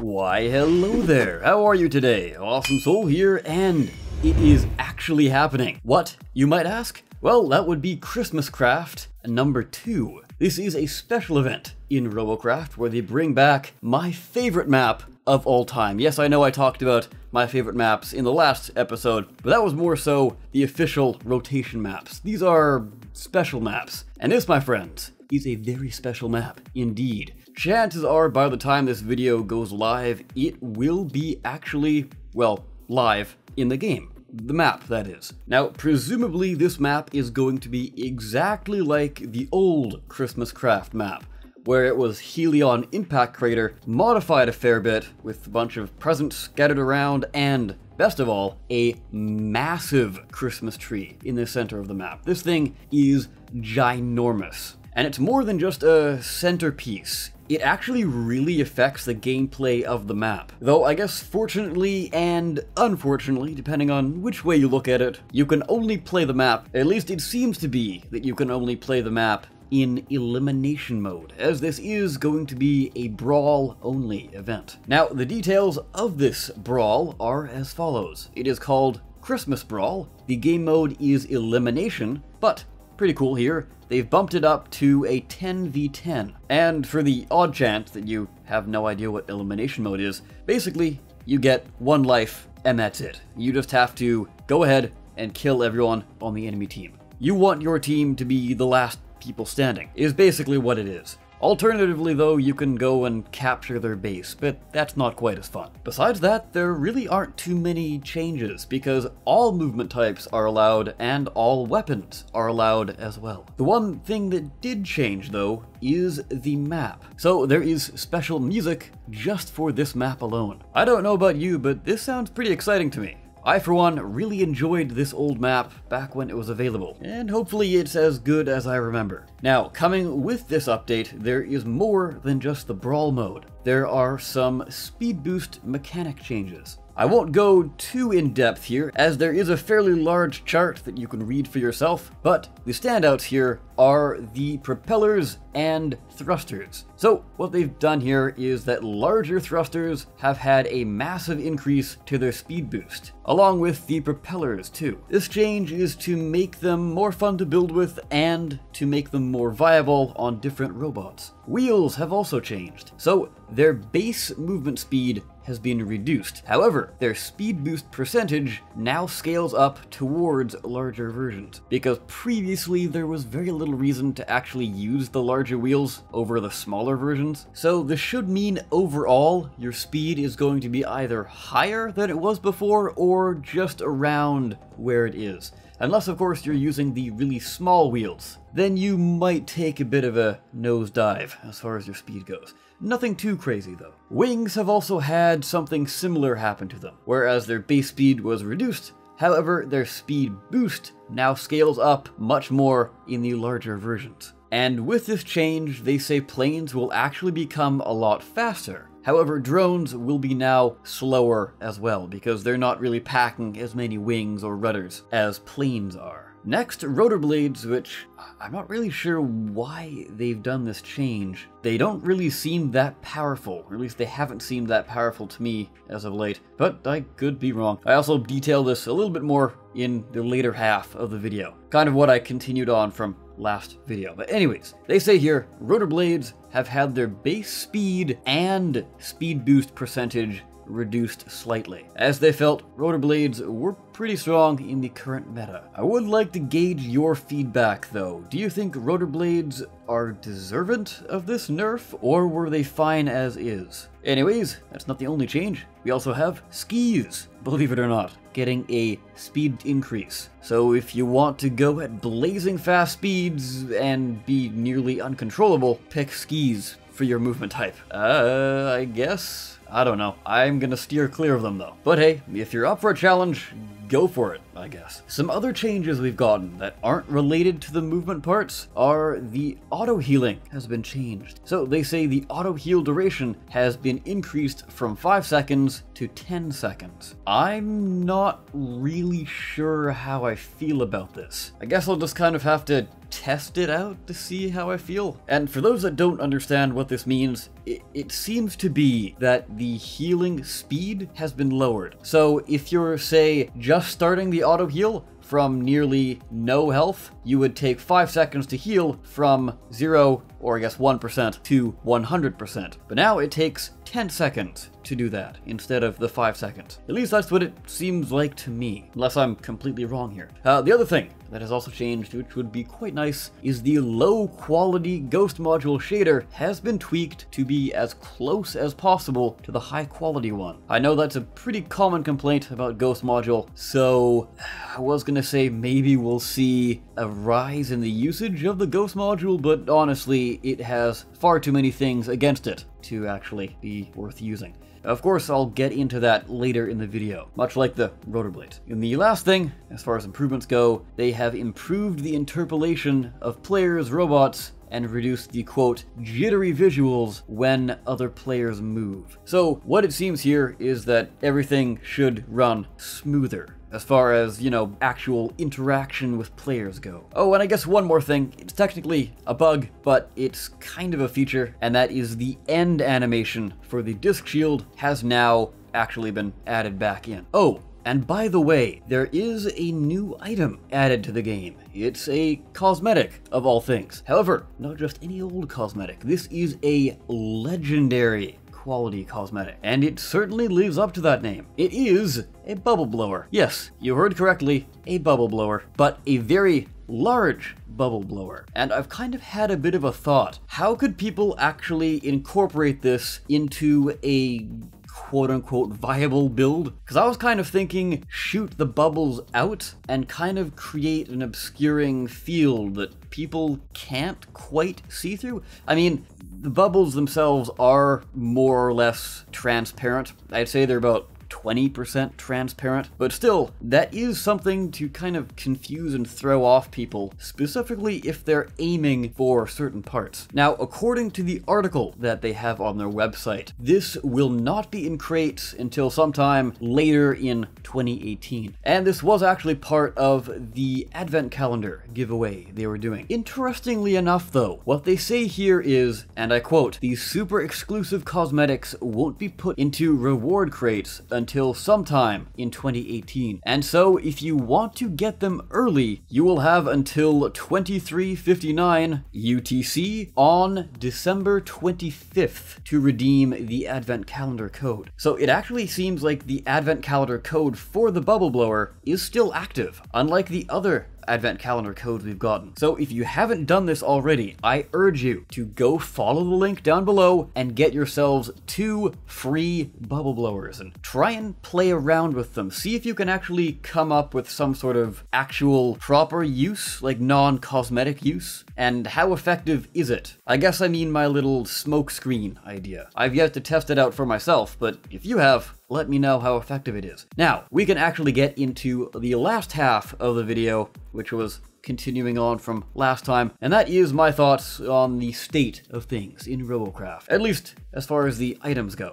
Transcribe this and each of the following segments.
Why, hello there. How are you today? Awesome Soul here, and it is actually happening. What, you might ask? Well, that would be Christmas Craft number 2. This is a special event in Robocraft where they bring back my favorite map of all time. Yes, I know I talked about my favorite maps in the last episode, but that was more so the official rotation maps. These are special maps. And this, my friends, is a very special map indeed. Chances are by the time this video goes live, it will be actually, well, live in the game. The map, that is. Now, presumably this map is going to be exactly like the old Christmas Craft map, where it was Helion Impact Crater, modified a fair bit with a bunch of presents scattered around, and best of all, a massive Christmas tree in the center of the map. This thing is ginormous. And it's more than just a centerpiece. It actually really affects the gameplay of the map. Though I guess fortunately and unfortunately, depending on which way you look at it, you can only play the map, at least it seems to be that you can only play the map in elimination mode, as this is going to be a Brawl only event. Now, the details of this Brawl are as follows. It is called Christmas Brawl. The game mode is elimination, but pretty cool here, they've bumped it up to a 10v10. And for the odd chance that you have no idea what elimination mode is, basically, you get 1 life and that's it. You just have to go ahead and kill everyone on the enemy team. You want your team to be the last people standing, is basically what it is. Alternatively though, you can go and capture their base, but that's not quite as fun. Besides that, there really aren't too many changes, because all movement types are allowed and all weapons are allowed as well. The one thing that did change though is the map. So there is special music just for this map alone. I don't know about you, but this sounds pretty exciting to me. I, for one, really enjoyed this old map back when it was available, and hopefully it's as good as I remember. Now, coming with this update, there is more than just the Brawl mode. There are some speed boost mechanic changes. I won't go too in-depth here, as there is a fairly large chart that you can read for yourself, but the standouts here are the propellers and thrusters. So what they've done here is that larger thrusters have had a massive increase to their speed boost, along with the propellers too. This change is to make them more fun to build with and to make them more viable on different robots. Wheels have also changed, so their base movement speed has been reduced. However, their speed boost percentage now scales up towards larger versions, because previously there was very little reason to actually use the larger wheels over the smaller versions. So this should mean overall your speed is going to be either higher than it was before or just around where it is. Unless of course you're using the really small wheels. Then you might take a bit of a nosedive as far as your speed goes. Nothing too crazy though. Wings have also had something similar happen to them, whereas their base speed was reduced. However, their speed boost now scales up much more in the larger versions. And with this change, they say planes will actually become a lot faster. However, drones will be now slower as well, because they're not really packing as many wings or rudders as planes are. Next, rotor blades, which I'm not really sure why they've done this change. They don't really seem that powerful, or at least they haven't seemed that powerful to me as of late, but I could be wrong. I also detail this a little bit more in the later half of the video, kind of what I continued on from last video. But anyways, they say here, rotor blades have had their base speed and speed boost percentage reduced slightly, as they felt rotor blades were pretty strong in the current meta. I would like to gauge your feedback though. Do you think rotor blades are deserving of this nerf, or were they fine as is? Anyways, that's not the only change. We also have skis, believe it or not, getting a speed increase. So if you want to go at blazing fast speeds and be nearly uncontrollable, pick skis for your movement type. I guess. I don't know. I'm gonna steer clear of them though. But hey, if you're up for a challenge, go for it, I guess. Some other changes we've gotten that aren't related to the movement parts are the auto healing has been changed. So they say the auto heal duration has been increased from 5 seconds to 10 seconds. I'm not really sure how I feel about this. I guess I'll just kind of have to test it out to see how I feel. And for those that don't understand what this means, it seems to be that the healing speed has been lowered. So if you're, say, just starting the auto heal from nearly no health, you would take 5 seconds to heal from 0, or I guess 1% to 100%. But now it takes 10 seconds to do that instead of the 5 seconds. At least that's what it seems like to me, unless I'm completely wrong here. The other thing that has also changed, which would be quite nice, is the low quality Ghost Module shader has been tweaked to be as close as possible to the high quality one. I know that's a pretty common complaint about Ghost Module, so I was gonna say maybe we'll see a rise in the usage of the Ghost Module, but honestly, it has far too many things against it to actually be worth using. Of course, I'll get into that later in the video, much like the rotor blades. And the last thing, as far as improvements go, they have improved the interpolation of players' robots and reduced the, quote, jittery visuals when other players move. So what it seems here is that everything should run smoother as far as, you know, actual interaction with players go. Oh, and I guess one more thing. It's technically a bug, but it's kind of a feature, and that is the end animation for the disc shield has now actually been added back in. Oh, and by the way, there is a new item added to the game. It's a cosmetic, of all things. However, not just any old cosmetic. This is a legendary quality cosmetic, and it certainly lives up to that name. It is a bubble blower. Yes, you heard correctly, a bubble blower, but a very large bubble blower. And I've kind of had a bit of a thought. How could people actually incorporate this into a quote-unquote viable build? Because I was kind of thinking shoot the bubbles out and kind of create an obscuring field that people can't quite see through. I mean, the bubbles themselves are more or less transparent. I'd say they're about 20% transparent, but still, that is something to kind of confuse and throw off people, specifically if they're aiming for certain parts. Now, according to the article that they have on their website, this will not be in crates until sometime later in 2018. And this was actually part of the advent calendar giveaway they were doing. Interestingly enough though, what they say here is, and I quote, "These super exclusive cosmetics won't be put into reward crates until sometime in 2018. And so if you want to get them early, you will have until 23:59 UTC on December 25th to redeem the advent calendar code." So it actually seems like the advent calendar code for the bubble blower is still active, unlike the other advent calendar codes we've gotten. So if you haven't done this already, I urge you to go follow the link down below and get yourselves 2 free bubble blowers and try and play around with them. See if you can actually come up with some sort of actual proper use, like non-cosmetic use, and how effective is it? I guess I mean my little smoke screen idea. I've yet to test it out for myself, but if you have, let me know how effective it is. Now, we can actually get into the last half of the video, which was continuing on from last time, and that is my thoughts on the state of things in Robocraft, at least as far as the items go.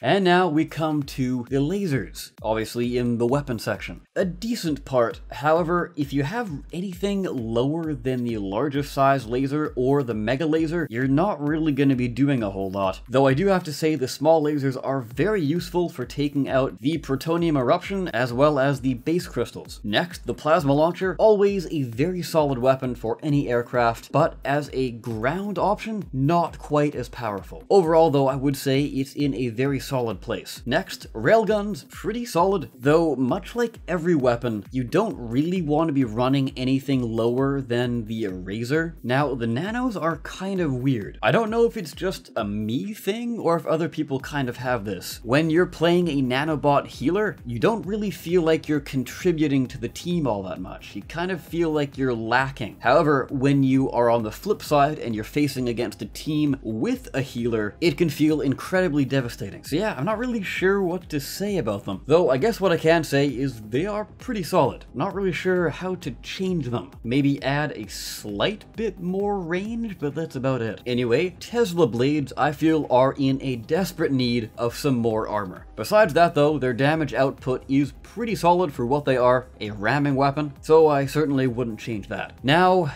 And now we come to the lasers, obviously in the weapon section. A decent part, however, if you have anything lower than the largest size laser or the mega laser, you're not really going to be doing a whole lot. Though I do have to say the small lasers are very useful for taking out the protonium eruption as well as the base crystals. Next, the plasma launcher, always a very solid weapon for any aircraft, but as a ground option, not quite as powerful. Overall though, I would say it's in a very solid place. Next, railguns, pretty solid, though much like every weapon, you don't really want to be running anything lower than the eraser. Now, the nanos are kind of weird. I don't know if it's just a me thing or if other people kind of have this. When you're playing a nanobot healer, you don't really feel like you're contributing to the team all that much. You kind of feel like you're lacking. However, when you are on the flip side and you're facing against a team with a healer, it can feel incredibly devastating. So yeah, I'm not really sure what to say about them. Though I guess what I can say is they are pretty solid. Not really sure how to change them. Maybe add a slight bit more range, but that's about it. Anyway, Tesla blades I feel are in a desperate need of some more armor. Besides that though, their damage output is pretty solid for what they are, a ramming weapon, so I certainly wouldn't change that. Now,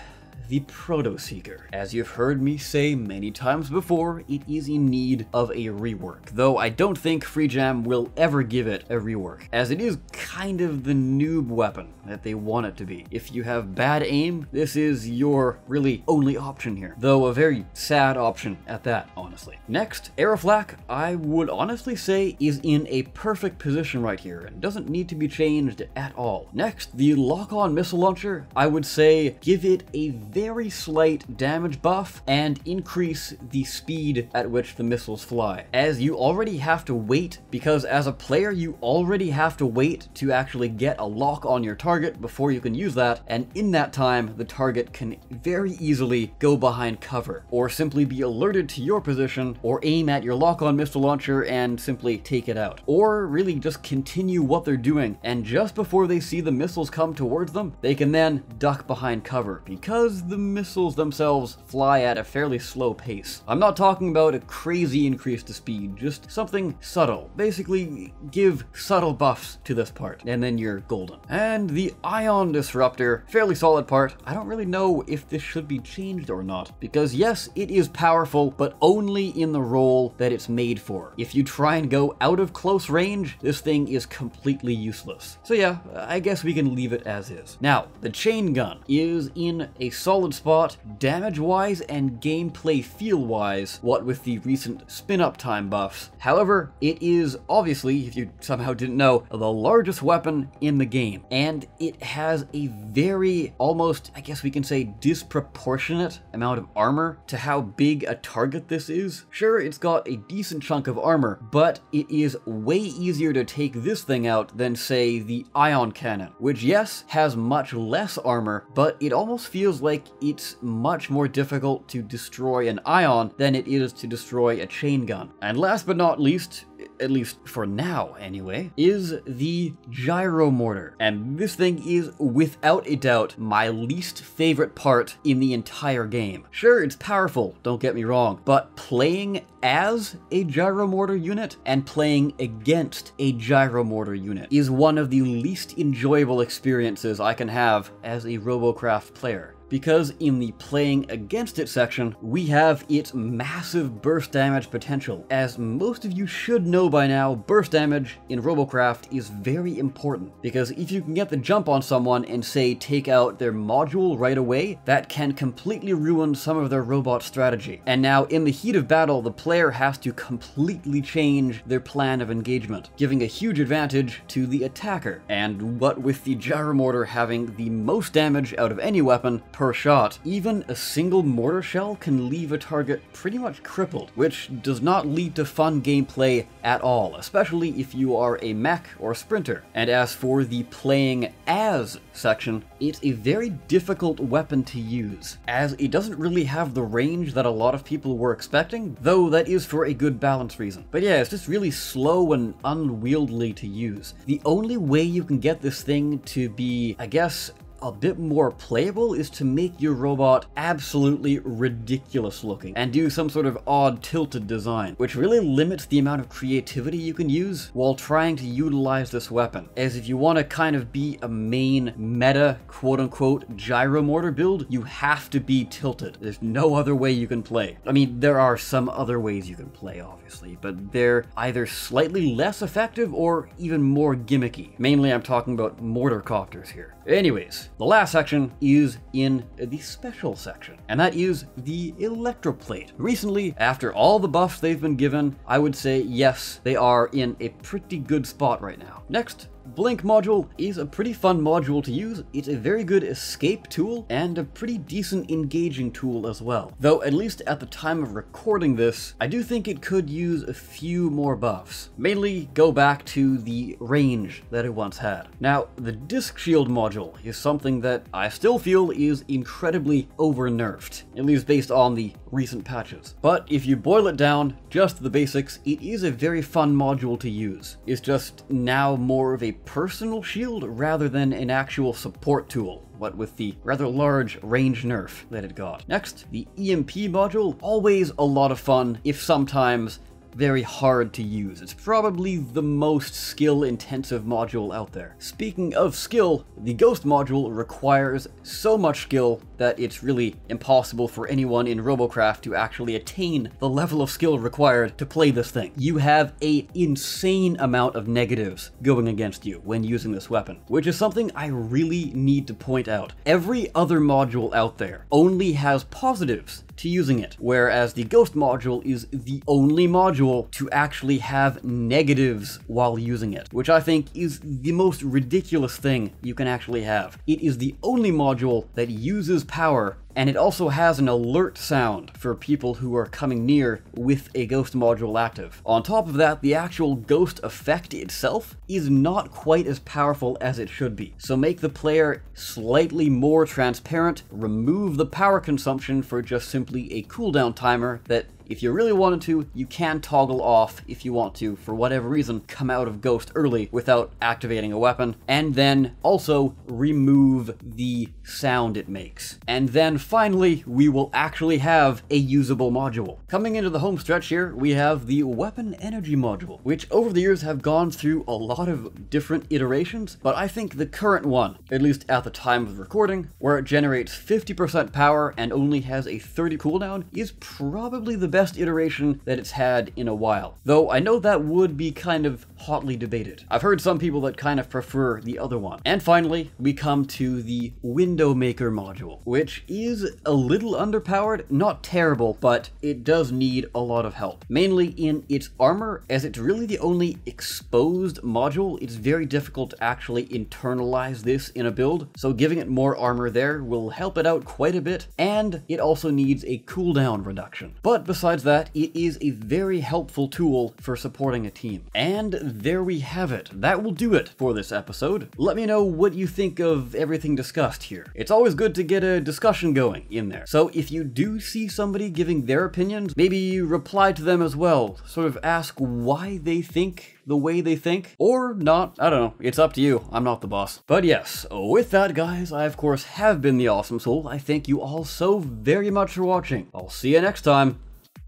the Proto Seeker. As you've heard me say many times before, it is in need of a rework, though I don't think Free Jam will ever give it a rework, as it is kind of the noob weapon that they want it to be. If you have bad aim, this is your really only option here, though a very sad option at that, honestly. Next, Aeroflak, I would honestly say is in a perfect position right here and doesn't need to be changed at all. Next, the lock-on missile launcher, I would say give it a very slight damage buff and increase the speed at which the missiles fly, as you already have to wait, because as a player you already have to wait to actually get a lock on your target before you can use that, and in that time the target can very easily go behind cover, or simply be alerted to your position, or aim at your lock-on missile launcher and simply take it out, or really just continue what they're doing, and just before they see the missiles come towards them, they can then duck behind cover, because the missiles themselves fly at a fairly slow pace. I'm not talking about a crazy increase to speed, just something subtle. Basically, give subtle buffs to this part, and then you're golden. And the Ion Disruptor, fairly solid part. I don't really know if this should be changed or not, because yes, it is powerful, but only in the role that it's made for. If you try and go out of close range, this thing is completely useless. So yeah, I guess we can leave it as is. Now, the Chain Gun is in a solid spot, damage-wise and gameplay feel-wise, what with the recent spin-up time buffs. However, it is obviously, if you somehow didn't know, the largest weapon in the game, and it has a very, almost, I guess we can say, disproportionate amount of armor to how big a target this is. Sure, it's got a decent chunk of armor, but it is way easier to take this thing out than, say, the Ion Cannon, which yes, has much less armor, but it almost feels like it's much more difficult to destroy an Ion than it is to destroy a chain gun. And last but not least, at least for now anyway, is the Gyro Mortar. And this thing is without a doubt my least favorite part in the entire game. Sure, it's powerful, don't get me wrong, but playing as a Gyro Mortar unit and playing against a Gyro Mortar unit is one of the least enjoyable experiences I can have as a Robocraft player. Because in the playing against it section, we have its massive burst damage potential. As most of you should know by now, burst damage in Robocraft is very important, because if you can get the jump on someone and say take out their module right away, that can completely ruin some of their robot strategy. And now in the heat of battle, the player has to completely change their plan of engagement, giving a huge advantage to the attacker. And what with the Gyro Mortar having the most damage out of any weapon per shot, even a single mortar shell can leave a target pretty much crippled, which does not lead to fun gameplay at all, especially if you are a mech or sprinter. And as for the playing as section, it's a very difficult weapon to use, as it doesn't really have the range that a lot of people were expecting, though that is for a good balance reason. But yeah, it's just really slow and unwieldy to use. The only way you can get this thing to be, I guess, a bit more playable is to make your robot absolutely ridiculous looking and do some sort of odd tilted design, which really limits the amount of creativity you can use while trying to utilize this weapon. As if you want to kind of be a main meta quote-unquote Gyro Mortar build, you have to be tilted. There's no other way you can play. I mean, there are some other ways you can play, obviously, but they're either slightly less effective or even more gimmicky. Mainly I'm talking about mortar copters here. Anyways, the last section is in the special section, and that is the Electroplate. Recently, after all the buffs they've been given, I would say yes, they are in a pretty good spot right now. Next, Blink module is a pretty fun module to use. It's a very good escape tool and a pretty decent engaging tool as well. Though at least at the time of recording this, I do think it could use a few more buffs. Mainly go back to the range that it once had. Now, the Disc Shield module is something that I still feel is incredibly over-nerfed, at least based on the recent patches. But if you boil it down just to the basics, it is a very fun module to use. It's just now more of a personal shield rather than an actual support tool, what with the rather large range nerf that it got. Next, the EMP module, always a lot of fun, if sometimes very hard to use. It's probably the most skill-intensive module out there. Speaking of skill, the Ghost module requires so much skill that it's really impossible for anyone in Robocraft to actually attain the level of skill required to play this thing. You have an insane amount of negatives going against you when using this weapon, which is something I really need to point out. Every other module out there only has positives to using it, whereas the Ghost module is the only module to actually have negatives while using it, which I think is the most ridiculous thing you can actually have. It is the only module that uses power, and it also has an alert sound for people who are coming near with a Ghost module active. On top of that, the actual Ghost effect itself is not quite as powerful as it should be. So make the player slightly more transparent, remove the power consumption for just simply a cooldown timer that, if you really wanted to, you can toggle off if you want to, for whatever reason, come out of Ghost early without activating a weapon, and then also remove the sound it makes. And then finally, we will actually have a usable module. Coming into the home stretch here, we have the Weapon Energy module, which over the years have gone through a lot of different iterations, but I think the current one, at least at the time of recording, where it generates 50% power and only has a 30 cooldown, is probably the best iteration that it's had in a while. Though I know that would be kind of hotly debated. I've heard some people that kind of prefer the other one. And finally, we come to the Window Maker module, which is a little underpowered, not terrible, but it does need a lot of help. Mainly in its armor, as it's really the only exposed module. It's very difficult to actually internalize this in a build, so giving it more armor there will help it out quite a bit, and it also needs a cooldown reduction. But besides that, it is a very helpful tool for supporting a team. And there we have it. That will do it for this episode. Let me know what you think of everything discussed here. It's always good to get a discussion going in there. So if you do see somebody giving their opinions, maybe reply to them as well. Sort of ask why they think the way they think, or not. I don't know. It's up to you. I'm not the boss. But yes, with that, guys, I of course have been the Awesome Soul. I thank you all so very much for watching. I'll see you next time.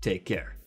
Take care.